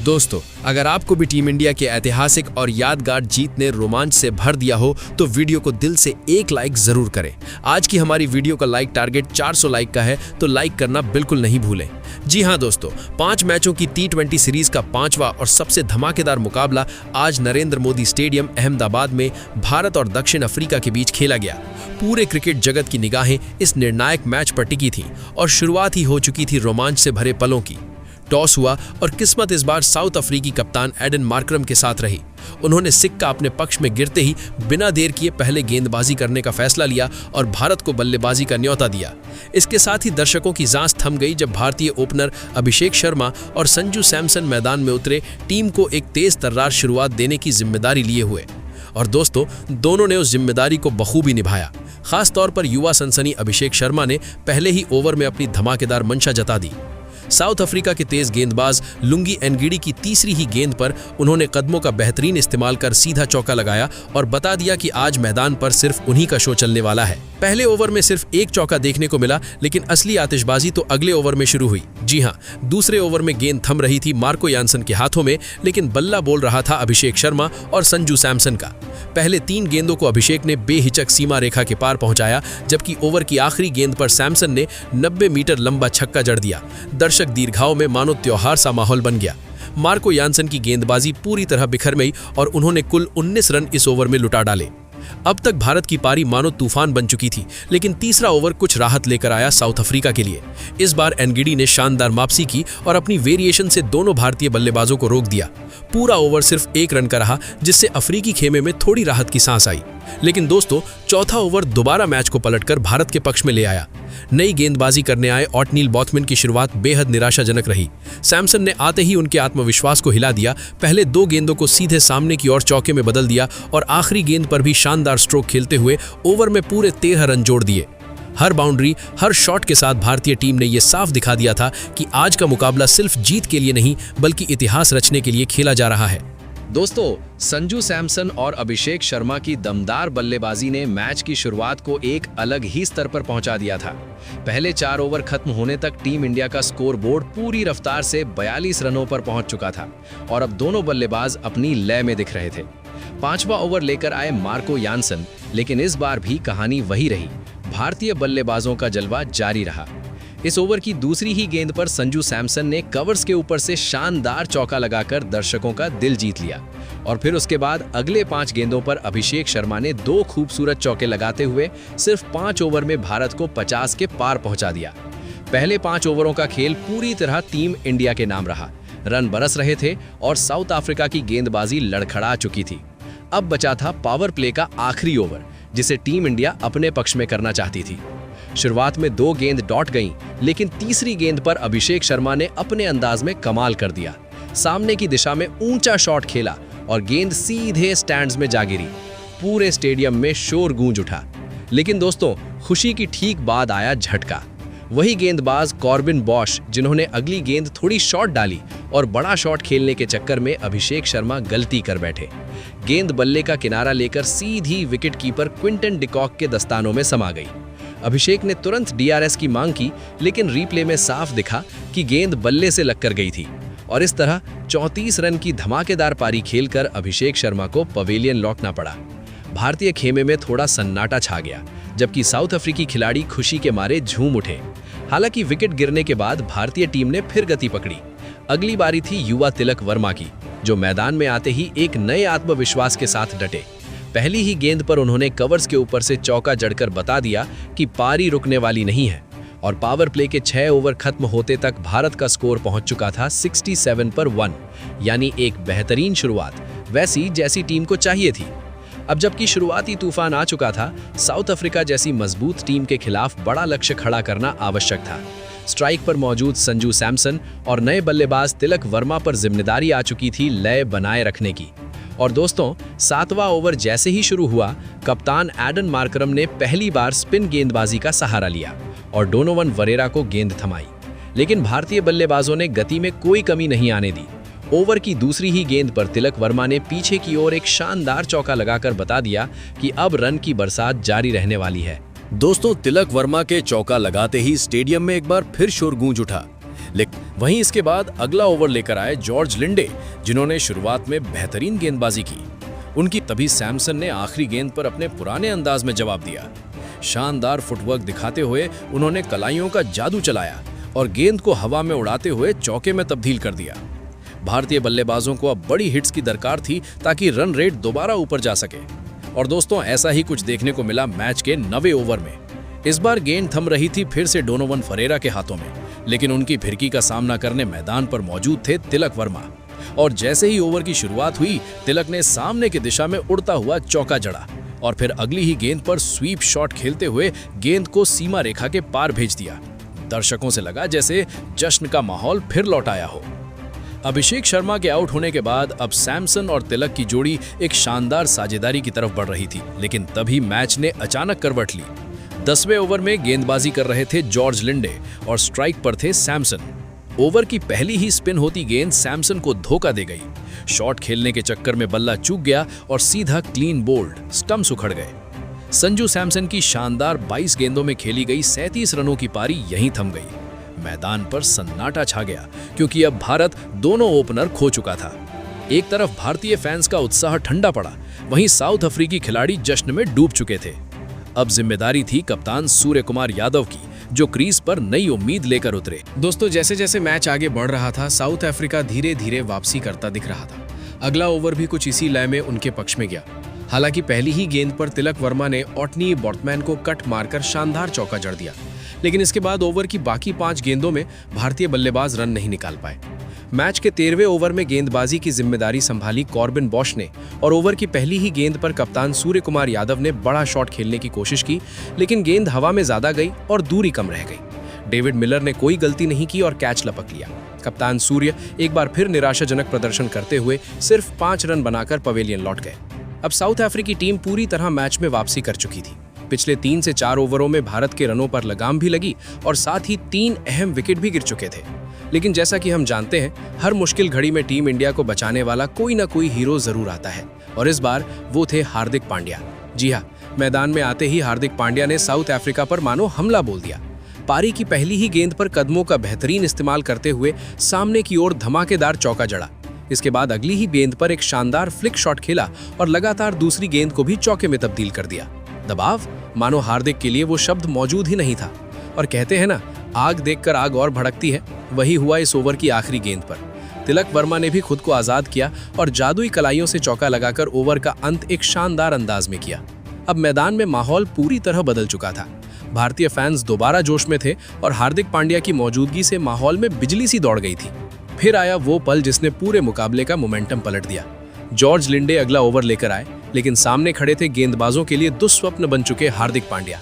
दोस्तों, अगर आपको भी टीम इंडिया के ऐतिहासिक और यादगार जीत ने रोमांच से भर दिया हो तो वीडियो को दिल से एक लाइक जरूर करें। आज की हमारी वीडियो का लाइक टारगेट 400 लाइक का है, तो लाइक करना बिल्कुल नहीं भूलें। जी हां दोस्तों, 5 मैचों की T20 सीरीज का 5वां और सबसे धमाकेदार मुकाबला आज नरेंद्र मोदी स्टेडियम अहमदाबाद में भारत और दक्षिण अफ्रीका के बीच खेला गया। पूरे क्रिकेट जगत की निगाहें इस निर्णायक मैच पर टिकी थीं और शुरुआत ही हो चुकी थी रोमांच से भरे पलों की। टॉस हुआ और किस्मत इस बार साउथ अफ्रीकी कप्तान एडन मार्करम के साथ रही। उन्होंने सिक्का अपने पक्ष में गिरते ही बिना देर किए पहले गेंदबाजी करने का फैसला लिया और भारत को बल्लेबाजी का न्योता दिया। इसके साथ ही दर्शकों की सांस थम गई जब भारतीय ओपनर अभिषेक शर्मा और संजू सैमसन मैदान में उतरे, टीम को एक तेज तर्रार शुरुआत देने की जिम्मेदारी लिए हुए। और दोस्तों, दोनों ने उस जिम्मेदारी को बखूबी निभाया। खास तौर पर युवा सनसनी अभिषेक शर्मा ने पहले ही ओवर में अपनी धमाकेदार मंशा जता दी। साउथ अफ्रीका के तेज गेंदबाज लुंगी एनगिडी की तीसरी ही गेंद पर उन्होंने कदमों का बेहतरीन इस्तेमाल कर सीधा चौका लगाया और बता दिया कि आज मैदान पर सिर्फ उन्हीं का शो चलने वाला है। पहले ओवर में सिर्फ एक चौका देखने को मिला, लेकिन असली आतिशबाजी तो अगले ओवर में शुरू हुई। जी हां, दूसरे ओवर में गेंद थम रही थी मार्को यानसन के हाथों में, लेकिन बल्ला बोल रहा था अभिषेक शर्मा और संजू सैमसन का। पहले 3 गेंदों को अभिषेक ने बेहिचक सीमा रेखा के पार पहुंचाया, जबकि ओवर की आखिरी गेंद पर सैमसन ने 90 मीटर लंबा छक्का जड़ दिया। दर्शक दीर्घाओं में मानो त्योहार सा माहौल बन गया। मार्को यानसन की गेंदबाजी पूरी तरह बिखर गई और उन्होंने कुल 19 रन इस ओवर में लुटा डाले। अब तक भारत की पारी मानो तूफान बन चुकी थी, लेकिन तीसरा ओवर कुछ राहत लेकर आया साउथ अफ्रीका के लिए। इस बार एनगिडी ने शानदार वापसी की और अपनी वेरिएशन से दोनों भारतीय बल्लेबाजों को रोक दिया। पूरा ओवर सिर्फ 1 रन का रहा, जिससे अफ्रीकी खेमे में थोड़ी राहत की सांस आई। लेकिन दोस्तों, चौथा ओवर दोबारा मैच को पलटकर भारत के पक्ष में ले आया। नई गेंदबाजी करने आए ऑटनील बॉथमैन की शुरुआत बेहद निराशाजनक रही। सैमसन ने आते ही उनके आत्मविश्वास को हिला दिया। पहले 2 गेंदों को सीधे सामने की ओर चौके में बदल दिया और आखिरी गेंद पर भी शानदार स्ट्रोक खेलते हुए ओवर में पूरे 13 रन जोड़ दिए। हर बाउंड्री, हर शॉट के साथ भारतीय टीम ने यह साफ दिखा दिया था कि आज का मुकाबला सिर्फ जीत के लिए नहीं, बल्कि इतिहास रचने के लिए खेला जा रहा है। दोस्तों, संजू सैमसन और अभिषेक शर्मा की दमदार बल्लेबाजी ने मैच की शुरुआत को एक अलग ही स्तर पर पहुंचा दिया था। पहले 4 ओवर खत्म होने तक टीम इंडिया का स्कोर बोर्ड पूरी रफ्तार से 42 रनों पर पहुंच चुका था और अब दोनों बल्लेबाज अपनी लय में दिख रहे थे। 5वां ओवर लेकर आए मार्को यानसन, लेकिन इस बार भी कहानी वही रही। भारतीय बल्लेबाजों का जलवा जारी रहा। इस ओवर की दूसरी ही गेंद पर संजू सैमसन ने कवर्स के ऊपर से शानदार चौका लगाकर दर्शकों का दिल जीत लिया और फिर उसके बाद अगले 5 गेंदों पर अभिषेक शर्मा ने 2 खूबसूरत चौके लगाते हुए सिर्फ 5 ओवर में भारत को 50 के पार पहुंचा दिया। पहले 5 ओवरों का खेल पूरी तरह टीम इंडिया के नाम रहा। रन बरस रहे थे और साउथ अफ्रीका की गेंदबाजी लड़खड़ा चुकी थी। अब बचा था पावर प्ले का आखिरी ओवर, जिसे टीम इंडिया अपने पक्ष में करना चाहती थी। शुरुआत में 2 गेंद डॉट गईं, लेकिन तीसरी गेंद पर अभिषेक शर्मा ने अपने अंदाज में कमाल कर दिया। सामने की दिशा में ऊंचा शॉट खेला और गेंद सीधे स्टैंड्स में जा गिरी। पूरे स्टेडियम में शोर गूंज उठा। लेकिन दोस्तों, खुशी की ठीक बाद आया झटका। वही गेंदबाज कॉर्बिन बॉश, जिन्होंने अगली गेंद थोड़ी शॉर्ट डाली और बड़ा शॉट खेलने के चक्कर में अभिषेक शर्मा गलती कर बैठे। गेंद बल्ले का किनारा लेकर सीधी विकेट कीपर क्विंटन डिकॉक के दस्तानों में समा गई। अभिषेक ने तुरंत DRS की मांग की, लेकिन रीप्ले में साफ दिखा कि गेंद बल्ले से लगकर गई थी और इस तरह 34 रन की धमाकेदार पारी खेलकर अभिषेक शर्मा को पवेलियन लौटना पड़ा। भारतीय खेमे में थोड़ा सन्नाटा छा गया, जबकि साउथ अफ्रीकी खिलाड़ी खुशी के मारे झूम उठे। हालांकि विकेट गिरने के बाद भारतीय टीम ने फिर गति पकड़ी। अगली बारी थी युवा तिलक वर्मा की, जो मैदान में आते ही एक नए आत्मविश्वास के साथ डटे। पहली ही गेंद पर उन्होंने कवर्स के ऊपर से चौका जड़कर बता दिया कि पारी रुकने वाली नहीं है और पावर प्ले के 6 ओवर खत्म होते तक भारत का स्कोर पहुंच चुका था 67 पर 1, यानी एक बेहतरीन शुरुआत, वैसी जैसी टीम को चाहिए थी। अब जबकि शुरुआती तूफान आ चुका था, साउथ अफ्रीका जैसी मजबूत टीम के खिलाफ बड़ा लक्ष्य खड़ा करना आवश्यक था। स्ट्राइक पर मौजूद संजू सैमसन और नए बल्लेबाज तिलक वर्मा पर जिम्मेदारी आ चुकी थी लय बनाए रखने की। और दोस्तों, 7वां ओवर जैसे ही शुरू हुआ, कप्तान एडन मार्करम ने पहली बार स्पिन गेंदबाजी का सहारा लिया और डोनोवन वरेरा को गेंद थमाई। लेकिन भारतीय बल्लेबाजों ने गति में कोई कमी नहीं आने दी। ओवर की दूसरी ही गेंद पर तिलक वर्मा ने पीछे की ओर एक शानदार चौका लगाकर बता दिया कि अब रन की बरसात जारी रहने वाली है। दोस्तों, तिलक वर्मा के चौका लगाते ही स्टेडियम में एक बार फिर शोर गूंज उठा। लेकिन वहीं इसके बाद अगला ओवर लेकर आए जॉर्ज लिंडे, जिन्होंने शुरुआत में बेहतरीन गेंदबाजी की। उनकी तभी सैमसन ने आखिरी गेंद पर अपने पुराने अंदाज में जवाब दिया। शानदार फुटवर्क दिखाते हुए उन्होंने कलाइयों का जादू चलाया और गेंद को हवा में उड़ाते हुए चौके में तब्दील कर दिया। भारतीय बल्लेबाजों को अब बड़ी हिट्स की दरकार थी ताकि रन रेट दोबारा ऊपर जा सके। और दोस्तों, ऐसा ही कुछ देखने को मिला मैच के 9वें ओवर में। इस बार गेंद थम रही थी फिर से डोनोवन फरेरा के हाथों में, लेकिन उनकी फिरकी का सामना करने मैदान पर मौजूद थे तिलक वर्मा। और जैसे ही ओवर की शुरुआत हुई, तिलक ने सामने की दिशा में उड़ता हुआ चौका जड़ा और फिर अगली ही गेंद पर स्वीप शॉट खेलते हुए गेंद को सीमा रेखा के पार भेज दिया। दर्शकों से लगा जैसे जश्न का माहौल फिर लौट आया हो। अभिषेक शर्मा के आउट होने के बाद अब सैमसन और तिलक की जोड़ी एक शानदार साझेदारी की तरफ बढ़ रही थी, लेकिन तभी मैच ने अचानक करवट ली। 10वें ओवर में गेंदबाजी कर रहे थे जॉर्ज लिंडे और स्ट्राइक पर थे सैमसन। ओवर की पहली ही स्पिन होती गेंद सैमसन को धोखा दे गई। शॉट खेलने के चक्कर में बल्ला चूक गया और सीधा क्लीन बोल्ड स्टंप्स उखड़ गए। संजू सैमसन की शानदार 22 गेंदों में खेली गई 37 रनों की पारी यहीं थम गई। मैदान पर सन्नाटा छा गया क्योंकि अब भारत दोनों ओपनर खो चुका था। एक तरफ भारतीय फैंस का उत्साह ठंडा पड़ा, वहीं साउथ अफ्रीकी खिलाड़ी जश्न में डूब चुके थे। अब जिम्मेदारी थी कप्तान सूर्य कुमार यादव की, जो क्रीज पर नई उम्मीद लेकर उतरे। दोस्तों, जैसे जैसे मैच आगे बढ़ रहा था, साउथ अफ्रीका धीरे धीरे वापसी करता दिख रहा था। अगला ओवर भी कुछ इसी लय में उनके पक्ष में गया। हालांकि पहली ही गेंद पर तिलक वर्मा ने ऑटनी बॉर्टमैन को कट मारकर शानदार चौका जड़ दिया, लेकिन इसके बाद ओवर की बाकी 5 गेंदों में भारतीय बल्लेबाज रन नहीं निकाल पाए। मैच के 13वें ओवर में गेंदबाजी की जिम्मेदारी संभाली कॉर्बिन बॉश ने और ओवर की पहली ही गेंद पर कप्तान सूर्य कुमार यादव ने बड़ा शॉट खेलने की कोशिश की, लेकिन गेंद हवा में ज्यादा गई और दूरी कम रह गई। डेविड मिलर ने कोई गलती नहीं की और कैच लपक लिया। कप्तान सूर्य एक बार फिर निराशाजनक प्रदर्शन करते हुए सिर्फ 5 रन बनाकर पवेलियन लौट गए। अब साउथ अफ्रीकी टीम पूरी तरह मैच में वापसी कर चुकी थी। पिछले 3 से 4 ओवरों में भारत के रनों पर लगाम भी लगी और साथ ही 3 अहम विकेट भी गिर चुके थे। लेकिन जैसा कि हम जानते हैं, हर मुश्किल घड़ी में टीम इंडिया को बचाने वाला कोई ना कोई हीरो जरूर आता है, और इस बार वो थे हार्दिक पांड्या। जी हाँ, मैदान में आते ही हार्दिक पांड्या ने साउथ अफ्रीका पर मानो हमला बोल दिया। पारी की पहली ही गेंद पर कदमों का बेहतरीन इस्तेमाल करते हुए सामने की ओर धमाकेदार चौका जड़ा। इसके बाद अगली ही गेंद पर एक शानदार फ्लिक शॉट खेला और लगातार दूसरी गेंद को भी चौके में तब्दील कर दिया। दबाव, मानो हार्दिक के लिए वो शब्द मौजूद ही नहीं था। और कहते हैं ना, आग देखकर आग और भड़कती है, वही हुआ इस ओवर की आखिरी गेंद पर। तिलक वर्मा ने भी खुद को आजाद किया और जादुई कलाइयों से चौका लगाकर ओवर का अंत एक शानदार अंदाज में किया। अब मैदान में माहौल पूरी तरह बदल चुका था। भारतीय फैंस दोबारा जोश में थे और हार्दिक पांड्या की मौजूदगी से माहौल में बिजली सी दौड़ गई थी। फिर आया वो पल जिसने पूरे मुकाबले का मोमेंटम पलट दिया। जॉर्ज लिंडे अगला ओवर लेकर आए, लेकिन सामने खड़े थे गेंदबाजों के लिए दुस्वप्न बन चुके हार्दिक पांड्या।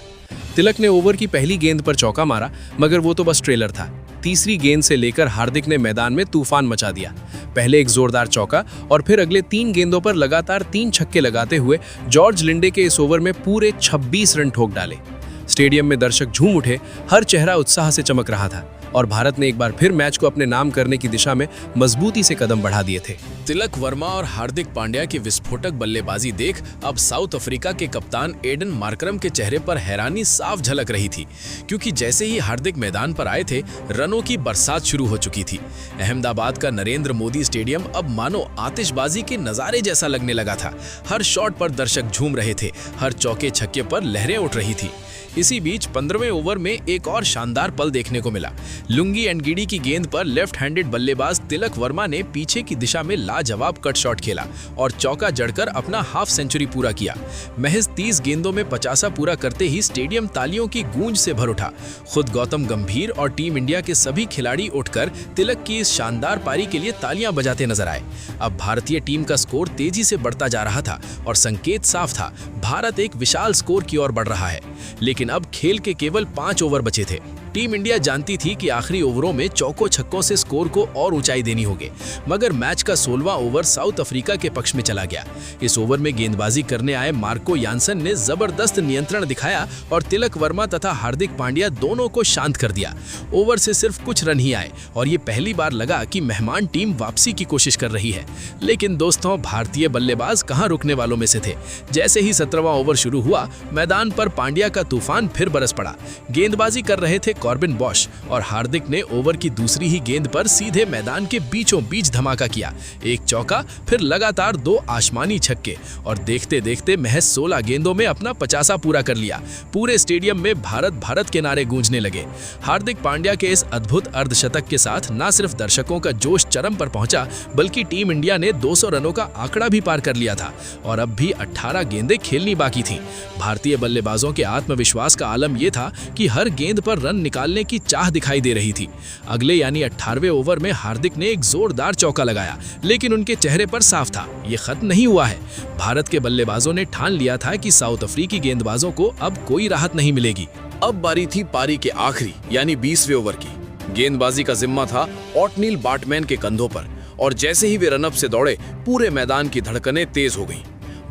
तिलक ने ओवर की पहली गेंद पर चौका मारा, मगर वो तो बस ट्रेलर था। तीसरी गेंद से लेकर हार्दिक ने मैदान में तूफान मचा दिया। पहले एक जोरदार चौका और फिर अगले 3 गेंदों पर लगातार 3 छक्के लगाते हुए जॉर्ज लिंडे के इस ओवर में पूरे 26 रन ठोक डाले। स्टेडियम में दर्शक झूम उठे, हर चेहरा उत्साह से चमक रहा था और भारत ने एक बार फिर मैच को अपने नाम करने की दिशा में मजबूती से कदम बढ़ा दिए थे। तिलक वर्मा और हार्दिक पांड्या की विस्फोटक बल्लेबाजी देख अब साउथ अफ्रीका के कप्तान एडन मार्करम के चेहरे पर हैरानी साफ झलक रही थी, क्योंकि जैसे ही हार्दिक मैदान पर आए थे, रनों की बरसात शुरू हो चुकी थी। अहमदाबाद का नरेंद्र मोदी स्टेडियम अब मानो आतिशबाजी के नजारे जैसा लगने लगा था। हर शॉट पर दर्शक झूम रहे थे, हर चौके छक्के पर लहरें उठ रही थी। इसी बीच 15वें ओवर में एक और शानदार पल देखने को मिला। लुंगी एंगिडी की गेंद पर लेफ्ट हैंडेड बल्लेबाज तिलक वर्मा ने पीछे की दिशा में लाजवाब कट शॉट खेला और चौका जड़कर अपना हाफ सेंचुरी पूरा किया। महज 30 गेंदों में 50 पूरा करते ही स्टेडियम तालियों की गूंज से भर उठा। खुद गौतम गंभीर और टीम इंडिया के सभी खिलाड़ी उठकर तिलक की इस शानदार पारी के लिए तालियां बजाते नजर आए। अब भारतीय टीम का स्कोर तेजी से बढ़ता जा रहा था और संकेत साफ था, भारत एक विशाल स्कोर की ओर बढ़ रहा है। लेकिन अब खेल के केवल 5 ओवर बचे थे। टीम इंडिया जानती थी कि आखिरी ओवरों में चौकों छक्कों से स्कोर को और ऊंचाई देनी होगी, मगर मैच का 16वां ओवर साउथ अफ्रीका के पक्ष में चला गया। इस ओवर में गेंदबाजी करने आए मार्को यानसन ने जबरदस्त नियंत्रण दिखाया और तिलक वर्मा तथा हार्दिक पांड्या दोनों को शांत कर दिया। ओवर से सिर्फ कुछ रन ही आए और ये पहली बार लगा कि मेहमान टीम वापसी की कोशिश कर रही है। लेकिन दोस्तों, भारतीय बल्लेबाज कहां रुकने वालों में से थे। जैसे ही 17वां ओवर शुरू हुआ, मैदान पर पांड्या का तूफान फिर बरस पड़ा। गेंदबाजी कर रहे थे कॉर्बिन बॉश और हार्दिक ने ओवर की दूसरी ही गेंद पर सीधे मैदान के बीचों बीच धमाका किया। एक चौका, फिर लगातार 2 आसमानी छक्के और देखते देखते महज 16 गेंदों में अपना 50 पूरा कर लिया। पूरे स्टेडियम में भारत भारत के नारे गूंजने लगे। हार्दिक पांड्या के इस अद्भुत अर्धशतक के साथ न सिर्फ दर्शकों का जोश चरम पर पहुंचा, बल्कि टीम इंडिया ने 200 रनों का आंकड़ा भी पार कर लिया था और अब भी 18 गेंदें खेलनी बाकी थीं। भारतीय बल्लेबाजों के आत्मविश्वास का आलम यह था कि हर गेंद पर रन निकालने की चाह दिखाई दे रही थी। अगले यानी 18वें ओवर में हार्दिक ने एक जोरदार चौका लगाया, लेकिन उनके चेहरे पर साफ था ये खत्म नहीं हुआ है। भारत के बल्लेबाजों ने ठान लिया था कि साउथ अफ्रीकी गेंदबाजों को अब कोई राहत नहीं मिलेगी। अब बारी थी पारी के आखिरी यानी 20वें ओवर की। गेंदबाजी का जिम्मा था ऑटनील बाटमैन के कंधों पर और जैसे ही वे रनअप से दौड़े, पूरे मैदान की धड़कनें तेज हो गईं।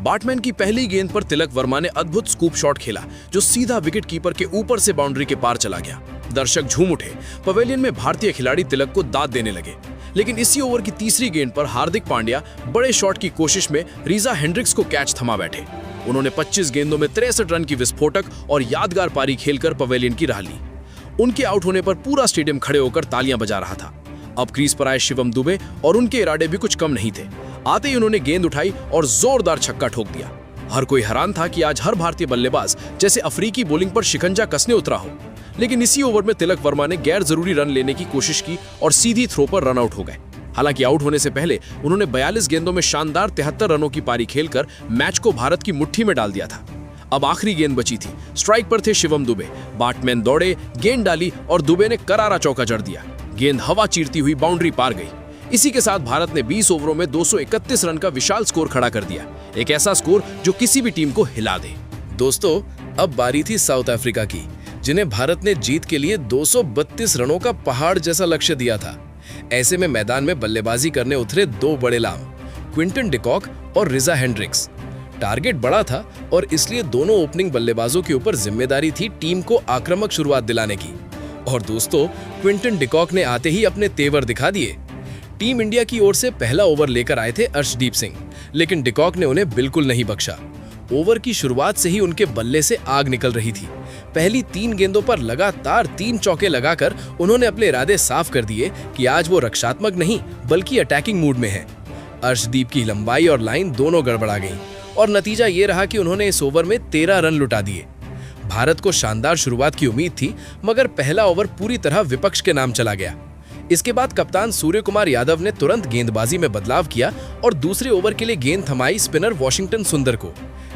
बाटमैन की पहली गेंद पर तिलक वर्मा ने अद्भुत स्कूप शॉट खेला जो सीधा विकेट कीपर के ऊपर से बाउंड्री के पार चला गया। दर्शक झूम उठे। पवेलियन में भारतीय खिलाड़ी तिलक को दाद देने लगे। लेकिन इसी ओवर की तीसरी गेंद पर हार्दिक पांड्या बड़े शॉट की कोशिश में रीजा हेंड्रिक्स को कैच थमा बैठे। उन्होंने 25 गेंदों में 63 रन की विस्फोटक और यादगार पारी खेलकर पवेलियन की राह ली। उनके आउट होने पर पूरा स्टेडियम खड़े होकर तालियां बजा रहा था। अब क्रीज पर आए शिवम दुबे और उनके इरादे भी कुछ कम नहीं थे। आते ही उन्होंने गेंद उठाई और जोरदार छक्का ठोक दिया। हर कोई हैरान था कि आज हर भारतीय बल्लेबाज जैसे अफ्रीकी बॉलिंग पर शिकंजा कसने उतरा हो। लेकिन इसी ओवर में तिलक वर्मा ने गैर जरूरी रन लेने की कोशिश की और सीधी थ्रो पर रन आउट हो गए। हालांकि आउट होने से पहले उन्होंने 42 गेंदों में शानदार 73 रनों की पारी खेलकर मैच को भारत की मुट्ठी में डाल दिया था। अब आखिरी गेंद बची थी। स्ट्राइक पर थे शिवम दुबे। बाटमैन दौड़े, गेंद डाली और दुबे ने करारा चौका जड़ दिया। गेंद हवा चीरती हुई बाउंड्री पार गई। इसी के साथ भारत ने 20 ओवरों में 231 रन का विशाल स्कोर खड़ा कर दिया। एक ऐसा स्कोर जो किसी भी टीम को हिला दे। दोस्तों, अब बारी थी साउथ अफ्रीका की, जिन्हें भारत ने जीत के लिए 232 रनों का पहाड़ जैसा लक्ष्य दिया था। ऐसे में मैदान में बल्लेबाजी करने उतरे 2 बड़े लाम, क्विंटन डिकॉक और रिजा हेंड्रिक्स। टारगेट बड़ा था और इसलिए दोनों ओपनिंग बल्लेबाजों के ऊपर जिम्मेदारी थी टीम को आक्रामक शुरुआत दिलाने की। और दोस्तों, क्विंटन डिकॉक ने आते ही अपने तेवर दिखा दिए। टीम इंडिया की ओर से पहला ओवर लेकर आए थे अर्शदीप सिंह, लेकिन डिकॉक ने उन्हें बिल्कुल नहीं बख्शा। ओवर की शुरुआत से ही उनके बल्ले से आग निकल रही थी। पहली 3 गेंदों पर लगातार 3 चौके लगाकर उन्होंने अपने इरादे साफ कर दिए कि आज वो रक्षात्मक नहीं बल्कि अटैकिंग मूड में है। अर्शदीप की लंबाई और लाइन दोनों गड़बड़ा गईं और नतीजा ये रहा कि उन्होंने इस ओवर में 13 रन लुटा दिए। भारत को शानदार शुरुआत की उम्मीद थी, मगर पहला ओवर पूरी तरह विपक्ष के नाम चला गया। इसके बाद कप्तान सूर्य कुमार यादव ने तुरंत गेंदबाजी में बदलाव किया और दूसरे ओवर के लिए गेंद थमाई स्पिनर वॉशिंगटन सुंदर को।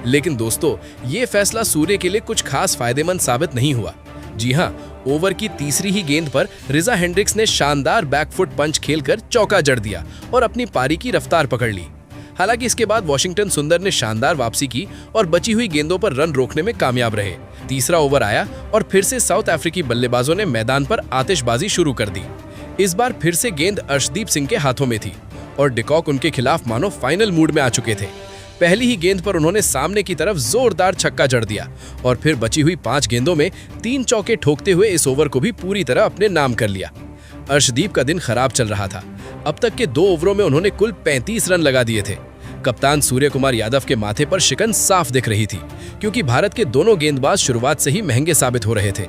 लेकिन दोस्तों, ये फैसला सूर्य के लिए कुछ खास फायदेमंद साबित नहीं हुआ। जी हां, ओवर की तीसरी ही गेंद पर रिजा हेंड्रिक्स ने शानदार बैकफुट पंच खेलकर चौका जड़ दिया और अपनी पारी की रफ्तार पकड़ ली। हालांकि इसके बाद वॉशिंगटन सुंदर ने शानदार वापसी की और बची हुई गेंदों पर रन रोकने में कामयाब रहे। तीसरा ओवर आया और फिर से साउथ अफ्रीकी बल्लेबाजों ने मैदान पर आतिशबाजी शुरू कर दी। इस बार फिर से गेंद अर्शदीप सिंह के हाथों में थी और डिकॉक उनके खिलाफ मानो फाइनल मूड में आ चुके थे। पहली ही गेंद पर उन्होंने सामने की तरफ जोरदार छक्का जड़ दिया और फिर बची हुई 5 गेंदों में 3 चौके ठोकते हुए इस ओवर को भी पूरी तरह अपने नाम कर लिया। अर्शदीप का दिन खराब चल रहा था। अब तक के 2 ओवरों में उन्होंने कुल 35 रन लगा दिए थे। कप्तान सूर्य कुमार यादव के माथे पर शिकन साफ दिख रही थी, क्योंकि भारत के दोनों गेंदबाज शुरुआत से ही महंगे साबित हो रहे थे।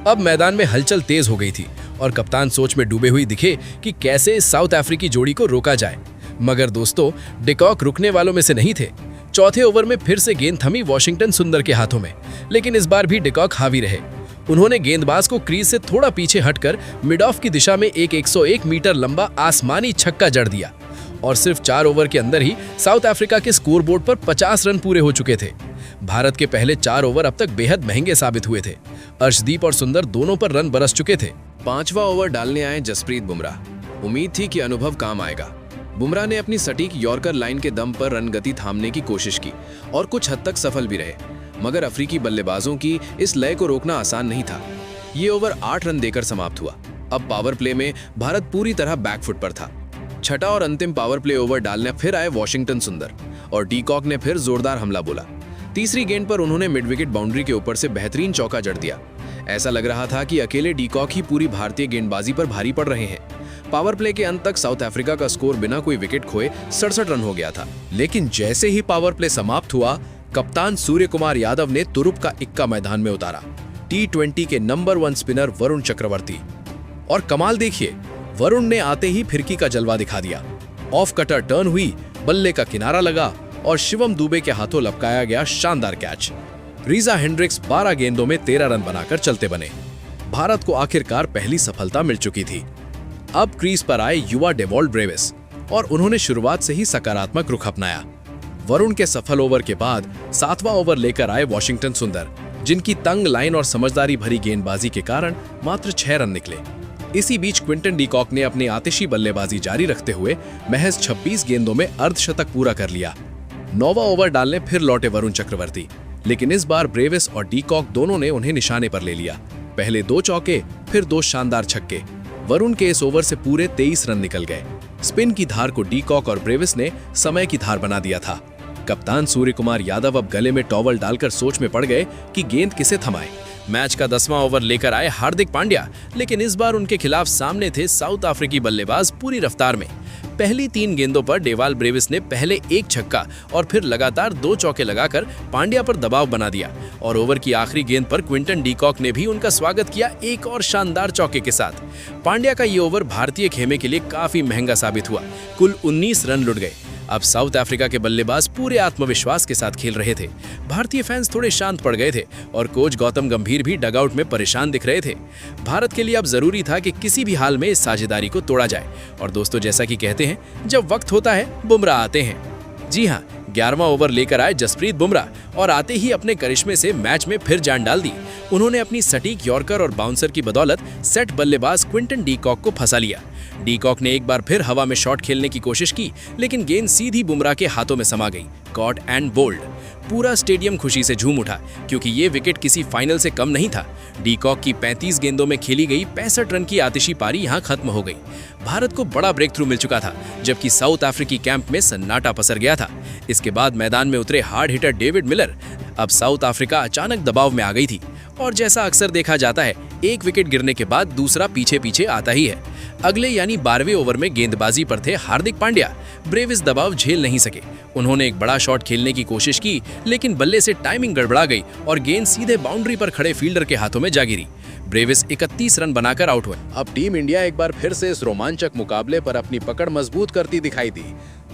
अब मैदान में हलचल तेज हो गई थी और कप्तान सोच में डूबे हुई दिखे कि कैसे इस साउथ अफ्रीकी जोड़ी को रोका जाए। मगर दोस्तों, डिकॉक रुकने वालों में से नहीं थे। चौथे ओवर में फिर से गेंद थमी वॉशिंगटन सुंदर के हाथों में, लेकिन इस बार भी डिकॉक हावी रहे। उन्होंने गेंदबाज को क्रीज से थोड़ा पीछे हटकर मिड ऑफ की दिशा में एक 101 मीटर लंबा आसमानी छक्का जड़ दिया और सिर्फ 4 ओवर के अंदर ही साउथ अफ्रीका के स्कोरबोर्ड पर 50 रन पूरे हो चुके थे। भारत के पहले 4 ओवर अब तक बेहद महंगे साबित हुए थे। अर्शदीप और सुंदर दोनों पर रन बरस चुके थे। 5वां ओवर डालने आए जसप्रीत बुमराह। उम्मीद थी कि अनुभव काम आएगा। बुमराह ने अपनी सटीक यॉर्कर लाइन के दम पर रन गति थामने की कोशिश की और कुछ हद तक सफल भी रहे, मगर अफ्रीकी बल्लेबाजों की इस लय को रोकना आसान नहीं था। ये ओवर 8 रन देकर समाप्त हुआ। अब पावर प्ले में भारत पूरी तरह बैकफुट पर था। छठा और अंतिम पावर प्ले ओवर डालने फिर आए वॉशिंगटन सुंदर और डिकॉक ने फिर जोरदार हमला बोला। तीसरी गेंद पर उन्होंने मिड विकेट बाउंड्री के ऊपर से बेहतरीन चौका जड़ दिया। ऐसा लग रहा था कि अकेले डिकॉक ही पूरी भारतीय गेंदबाजी पर भारी पड़ रहे हैं। पावर प्ले के अंत तक साउथ अफ्रीका का स्कोर बिना कोई विकेट खोए 67 रन हो गया था। लेकिन जैसे ही पावर प्ले समाप्त हुआ, कप्तान सूर्य कुमार यादव ने तुरुप का इक्का मैदान में उतारा। T20 के नंबर 1 स्पिनर वरुण चक्रवर्ती। और कमाल देखिए, वरुण ने आते ही फिरकी का जलवा दिखा दिया। ऑफ कटर टर्न हुई, बल्ले का किनारा लगा और शिवम दुबे के हाथों लपकाया गया शानदार कैच। रीजा हेंड्रिक्स 12 गेंदों में 13 रन बनाकर चलते बने। भारत को आखिरकार पहली सफलता मिल चुकी थी। अब क्रीज पर आए युवा डेवॉल्ट ब्रेविस और उन्होंने शुरुआत से ही सकारात्मक रुख अपनाया। वरुण के सफल ओवर के बाद 7वां ओवर लेकर आए वॉशिंगटन सुंदर, जिनकी तंग लाइन और समझदारी भरी गेंदबाजी के कारण मात्र 6 रन निकले। इसी बीच क्विंटन डीकॉक ने अपनी आतिशी बल्लेबाजी जारी रखते हुए महज 26 गेंदों में अर्धशतक पूरा कर लिया। 9वां ओवर डालने फिर लौटे वरुण चक्रवर्ती, लेकिन इस बार ब्रेविस और डीकॉक दोनों ने उन्हें निशाने पर ले लिया। पहले 2 चौके, फिर 2 शानदार छक्के। वरुण के इस ओवर से पूरे 23 रन निकल गए। स्पिन की धार को डीकॉक और ब्रेविस ने समय की धार बना दिया था। कप्तान सूर्य कुमार यादव अब गले में टॉवल डालकर सोच में पड़ गए कि गेंद किसे थमाएं। मैच का 10वां ओवर लेकर आए हार्दिक पांड्या, लेकिन इस बार उनके खिलाफ सामने थे साउथ अफ्रीकी बल्लेबाज पूरी रफ्तार में। पहली 3 गेंदों पर डेवाल ब्रेविस ने पहले 1 छक्का और फिर लगातार 2 चौके लगाकर पांड्या पर दबाव बना दिया और ओवर की आखिरी गेंद पर क्विंटन डीकॉक ने भी उनका स्वागत किया एक और शानदार चौके के साथ। पांड्या का ये ओवर भारतीय खेमे के लिए काफी महंगा साबित हुआ। कुल 19 रन लुट गए। अब साउथ अफ्रीका के बल्लेबाज पूरे आत्मविश्वास के साथ खेल रहे थे। भारतीय फैंस थोड़े शांत पड़ गए थे और कोच गौतम गंभीर भी डगआउट में परेशान दिख रहे थे। भारत के लिए अब जरूरी था कि किसी भी हाल में इस साझेदारी को तोड़ा जाए। और दोस्तों, जैसा कि कहते हैं, जब वक्त होता है बुमराह आते हैं। जी हाँ, 11वां ओवर लेकर आए जसप्रीत बुमराह और आते ही अपने करिश्मे से मैच में फिर जान डाल दी। उन्होंने अपनी सटीक यॉर्कर और बाउंसर की बदौलत सेट बल्लेबाज क्विंटन डीकॉक को फंसा लिया। डीकॉक ने एक बार फिर हवा में शॉट खेलने की कोशिश की, लेकिन गेंद सीधी बुमराह के हाथों में समा गई। Caught and bowled. पूरा स्टेडियम खुशी से झूम उठा, क्योंकि ये विकेट किसी फाइनल से कम नहीं था। डीकॉक की 35 गेंदों में खेली गई 65 रन की आतिशी पारी यहां खत्म हो गई। भारत को बड़ा ब्रेक थ्रू मिल चुका था, जबकि साउथ अफ्रीकी कैंप में सन्नाटा पसर गया था। इसके बाद मैदान में उतरे हार्ड हिटर डेविड मिलर। अब साउथ अफ्रीका अचानक दबाव में आ गई थी और जैसा अक्सर देखा जाता है, एक विकेट गिरने के बाद दूसरा पीछे पीछे आता ही है। अगले यानी 12वें ओवर में गेंदबाजी पर थे हार्दिक पांड्या। ब्रेविस दबाव झेल नहीं सके। उन्होंने एक बड़ा शॉट खेलने की कोशिश की, लेकिन बल्ले से टाइमिंग गड़बड़ा गई और गेंद सीधे बाउंड्री पर खड़े फील्डर के हाथों में जा गिरी। ब्रेविस 31 रन बनाकर आउट हुए। अब टीम इंडिया एक बार फिर से इस रोमांचक मुकाबले पर अपनी पकड़ मजबूत करती दिखाई दी।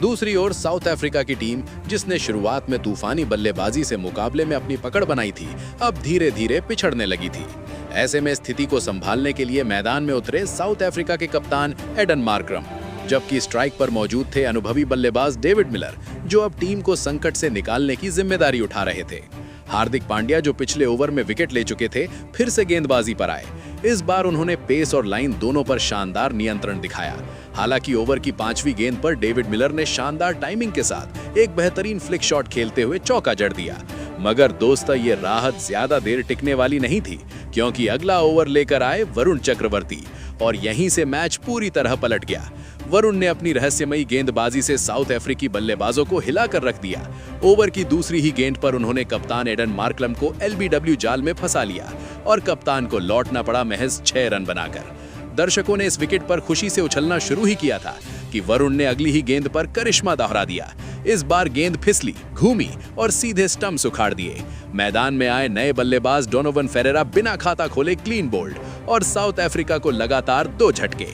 दूसरी ओर साउथ अफ्रीका की टीम, जिसने शुरुआत में तूफानी बल्लेबाजी से मुकाबले में अपनी पकड़ बनाई थी, अब धीरे धीरे पिछड़ने लगी थी। ऐसे में स्थिति को संभालने के लिए मैदान में उतरे साउथ अफ्रीका के कप्तान एडन मार्करम, जबकि स्ट्राइक पर मौजूद थे अनुभवी बल्लेबाज डेविड मिलर, जो अब टीम को संकट से निकालने की जिम्मेदारी उठा रहे थे। हार्दिक पांड्या, जो पिछले ओवर में विकेट ले चुके थे, फिर से गेंदबाजी पर आए। इस बार उन्होंने पेस और लाइन दोनों पर शानदार नियंत्रण दिखाया। हालांकि ओवर की 5वीं गेंद पर डेविड मिलर ने शानदार टाइमिंग के साथ एक बेहतरीन फ्लिक शॉट खेलते हुए चौका जड़ दिया। मगर दोस्तों, ये राहत ज्यादा देर टिकने वाली नहीं थी, क्योंकि अगला ओवर लेकर आए वरुण चक्रवर्ती और यहीं से मैच पूरी तरह पलट गया। वरुण ने अपनी रहस्यमयी गेंदबाजी से साउथ अफ्रीकी बल्लेबाजों को हिलाकर रख दिया। ओवर की दूसरी ही गेंद पर उन्होंने कप्तान एडन मार्करम को LBW जाल में फंसा लिया और कप्तान को लौटना पड़ा महज 6 रन बनाकर। दर्शकों ने इस विकेट पर खुशी से उछलना शुरू ही किया था कि वरुण ने अगली ही गेंद पर करिश्मा दोहरा दिया। इस बार गेंद फिसली, घूमी और सीधे स्टंप्स उखाड़ दिए। मैदान में आए नए बल्लेबाज डोनोवन फेरेरा बिना खाता खोले क्लीन बोल्ड और साउथ अफ्रीका को लगातार 2 झटके।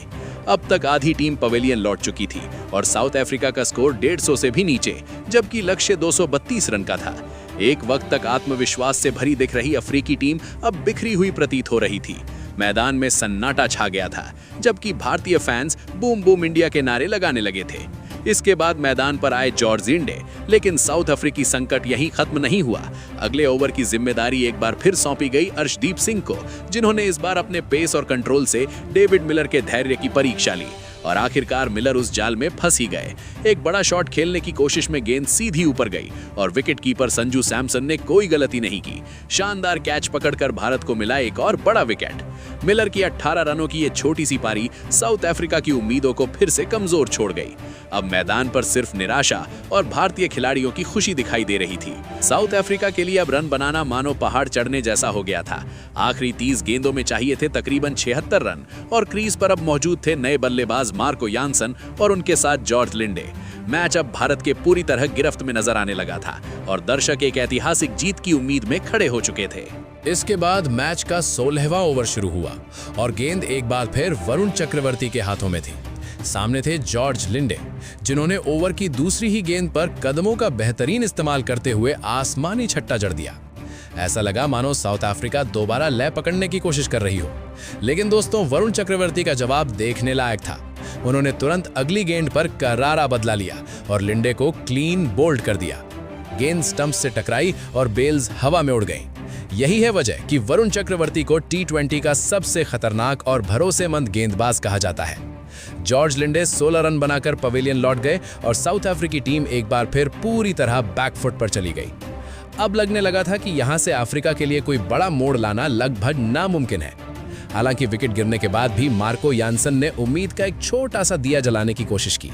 अब तक आधी टीम पवेलियन लौट चुकी थी और साउथ अफ्रीका का स्कोर 150 से भी नीचे, जबकि लक्ष्य 232 रन का था। एक वक्त तक आत्मविश्वास से भरी दिख रही अफ्रीकी टीम अब बिखरी हुई प्रतीत हो रही थी। मैदान में सन्नाटा छा गया था, जबकि भारतीय फैंस बूम बूम इंडिया के नारे लगाने लगे थे। इसके बाद मैदान पर आए जॉर्ज लिंडे, लेकिन साउथ अफ्रीकी संकट यहीं खत्म नहीं हुआ। अगले ओवर की जिम्मेदारी एक बार फिर सौंपी गई अर्शदीप सिंह को, जिन्होंने इस बार अपने पेस और कंट्रोल से डेविड मिलर के धैर्य की परीक्षा ली और आखिरकार मिलर उस जाल में फंस ही गए। एक बड़ा शॉट खेलने की कोशिश में गेंद सीधी ऊपर गई और विकेटकीपर संजू सैमसन ने कोई गलती नहीं की। शानदार कैच पकड़कर भारत को मिला एक और बड़ा विकेट। मिलर की 18 रनों की ये छोटी सी पारी साउथ अफ्रीका की उम्मीदों को फिर से कमजोर छोड़ गई। अब मैदान पर सिर्फ निराशा और भारतीय खिलाड़ियों की खुशी दिखाई दे रही थी। साउथ अफ्रीका के लिए अब रन बनाना मानो पहाड़ चढ़ने जैसा हो गया था। आखिरी 30 गेंदों में चाहिए थे तकरीबन 76 रन और क्रीज पर अब मौजूद थे नए बल्लेबाज मार्को यानसन और उनके साथ जॉर्ज लिंडे। मैच अब भारत के पूरी तरह गिरफ्त में नजर आने लगा था और दर्शक एक ऐतिहासिक जीत की उम्मीद में खड़े हो चुके थे। इसके बाद मैच का 16वां ओवर शुरू हुआ और गेंद एक बार फिर वरुण चक्रवर्ती के हाथों में थी। सामने थे जॉर्ज लिंडे, जिन्होंने ओवर की दूसरी ही गेंद पर कदमों का बेहतरीन इस्तेमाल करते हुए आसमानी छट्टा जड़ दिया। ऐसा लगा मानो साउथ अफ्रीका दोबारा लय पकड़ने की कोशिश कर रही हो। लेकिन दोस्तों, वरुण चक्रवर्ती का जवाब देखने लायक था। उन्होंने तुरंत अगली गेंद पर करारा बदला लिया और लिंडे को क्लीन बोल्ड कर दिया। गेंद स्टंप से टकराई और बेल्स हवा में उड़ गईं। यही है वजह कि वरुण चक्रवर्ती को T20 का सबसे खतरनाक और भरोसेमंद गेंदबाज कहा जाता है। जॉर्ज लिंडे 16 रन बनाकर पवेलियन लौट गए और साउथ अफ्रीकी टीम एक बार फिर पूरी तरह बैकफुट पर चली गई। अब लगने लगा था कि यहां से अफ्रीका के लिए कोई बड़ा मोड़ लाना लगभग नामुमकिन है। हालांकि विकेट गिरने के बाद भी मार्को यानसन ने उम्मीद का एक छोटा सा दिया जलाने की कोशिश की।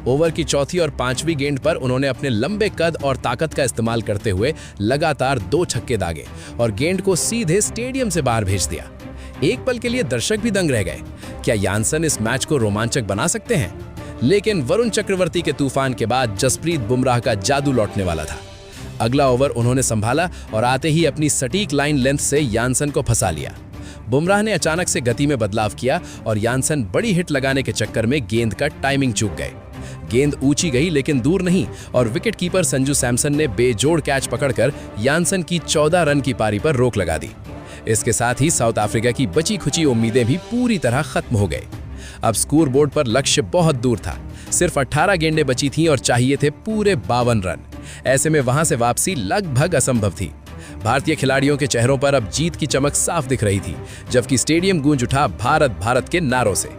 ओवर की चौथी और पांचवी गेंद पर उन्होंने अपने लंबे कद और ताकत का इस्तेमाल करते हुए लगातार 2 छक्के दागे और गेंद को सीधे स्टेडियम से बाहर भेज दिया। एक पल के लिए दर्शक भी दंग रह गए। क्या यानसन इस मैच को रोमांचक बना सकते हैं? लेकिन वरुण चक्रवर्ती के तूफान के बाद जसप्रीत बुमराह का जादू लौटने वाला था। अगला ओवर उन्होंने संभाला और आते ही अपनी सटीक लाइन लेंथ से यानसन को फंसा लिया। बुमराह ने अचानक से गति में बदलाव किया और यानसन बड़ी हिट लगाने के चक्कर में गेंद का टाइमिंग चूक गए। गेंद ऊंची गई लेकिन दूर नहीं और विकेटकीपर संजू सैमसन ने बेजोड़ कैच पकड़कर यानसन की 14 रन की पारी पर रोक लगा दी। इसके साथ ही साउथ अफ्रीका की बची खुची उम्मीदें भी पूरी तरह खत्म हो गई। अब स्कोर बोर्ड पर लक्ष्य बहुत दूर था। सिर्फ 18 गेंदें बची थीं और चाहिए थे पूरे 52 रन। ऐसे में वहां से वापसी लगभग असंभव थी। भारतीय खिलाड़ियों के चेहरों पर अब जीत की चमक साफ दिख रही थी, जबकि स्टेडियम गूंज उठा भारत भारत के नारों से।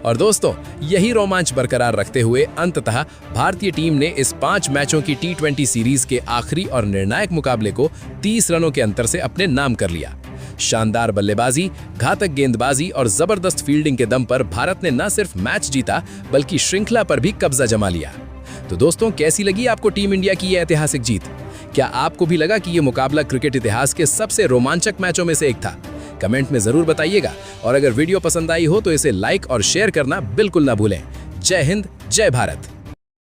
और दोस्तों, यही रोमांच बरकरार रखते हुए अंततः भारतीय टीम ने इस 5 मैचों की T20 सीरीज के आखिरी और निर्णायक मुकाबले को 30 रनों के अंतर से अपने नाम कर लिया। शानदार बल्लेबाजी, घातक गेंदबाजी और जबरदस्त फील्डिंग के दम पर भारत ने न सिर्फ मैच जीता बल्कि श्रृंखला पर भी कब्जा जमा लिया। तो दोस्तों, कैसी लगी आपको टीम इंडिया की यह ऐतिहासिक जीत? क्या आपको भी लगा कि यह मुकाबला क्रिकेट इतिहास के सबसे रोमांचक मैचों में से एक था? कमेंट में जरूर बताइएगा और अगर वीडियो पसंद आई हो तो इसे लाइक और शेयर करना बिल्कुल ना भूलें। जय हिंद, जय भारत।